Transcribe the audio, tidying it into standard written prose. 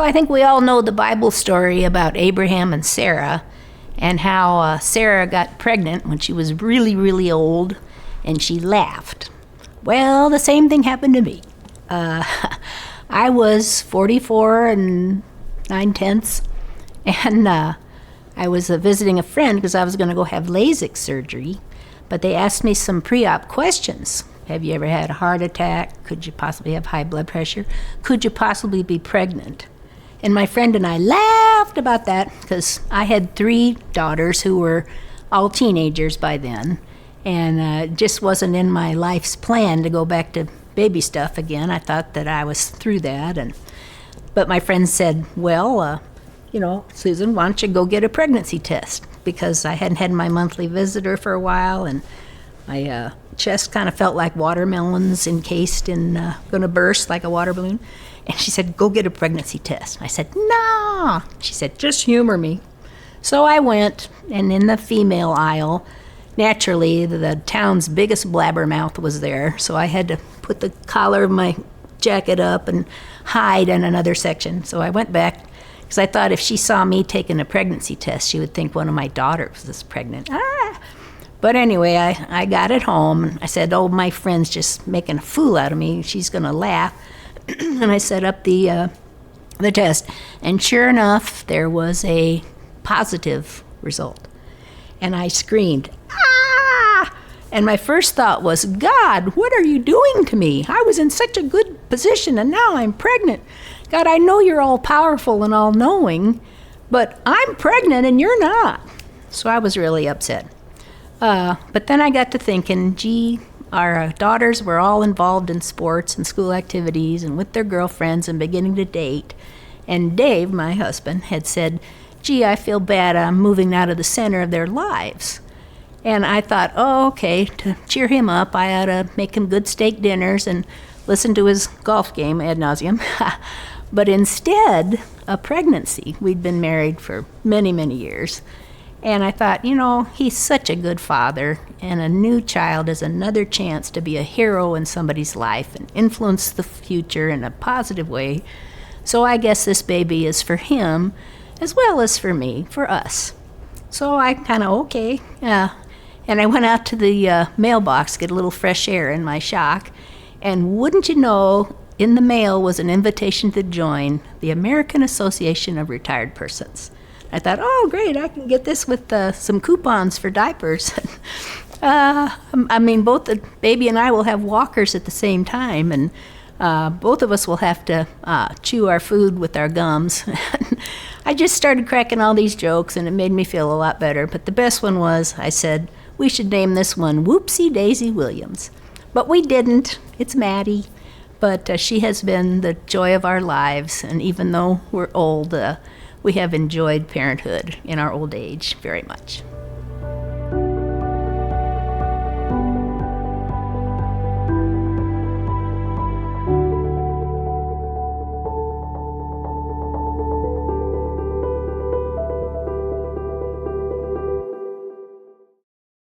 Well, I think we all know the Bible story about Abraham and Sarah and how Sarah got pregnant when she was really, really old and she laughed. Well, the same thing happened to me. I was 44 and 9/10, and I was visiting a friend because I was going to go have LASIK surgery, but they asked me some pre-op questions. Have you ever had a heart attack? Could you possibly have high blood pressure? Could you possibly be pregnant? And my friend and I laughed about that because I had 3 daughters who were all teenagers by then, and it just wasn't in my life's plan to go back to baby stuff again. I thought that I was through that, but my friend said, well, Susan, why don't you go get a pregnancy test? Because I hadn't had my monthly visitor for a while, and my chest kind of felt like watermelons encased in, going to burst like a water balloon. And she said, go get a pregnancy test. I said, no. She said, just humor me. So I went, and in the female aisle, naturally, the town's biggest blabbermouth was there, so I had to put the collar of my jacket up and hide in another section. So I went back, because I thought if she saw me taking a pregnancy test, she would think one of my daughters was pregnant. But anyway, I got it home, and I said, oh, my friend's just making a fool out of me. She's going to laugh. And I set up the test, and sure enough, there was a positive result. And I screamed, ah! And my first thought was, God, what are you doing to me? I was in such a good position, and now I'm pregnant. God, I know you're all powerful and all knowing, but I'm pregnant and you're not. So I was really upset. But then I got to thinking, gee, our daughters were all involved in sports and school activities and with their girlfriends and beginning to date. And Dave, my husband, had said, gee, I feel bad I'm moving out of the center of their lives. And I thought, oh, okay, to cheer him up, I ought to make him good steak dinners and listen to his golf game ad nauseum. But instead, a pregnancy. We'd been married for many, many years. And I thought, he's such a good father, and a new child is another chance to be a hero in somebody's life and influence the future in a positive way. So I guess this baby is for him as well as for me, for us. So I kind of, okay. And I went out to the mailbox, get a little fresh air in my shock, and wouldn't you know, in the mail was an invitation to join the American Association of Retired Persons. I thought, oh, great, I can get this with some coupons for diapers. Both the baby and I will have walkers at the same time, and both of us will have to chew our food with our gums. I just started cracking all these jokes, and it made me feel a lot better. But the best one was, I said, we should name this one Whoopsie Daisy Williams. But we didn't. It's Maddie. But she has been the joy of our lives, and even though we're old, we have enjoyed parenthood in our old age very much.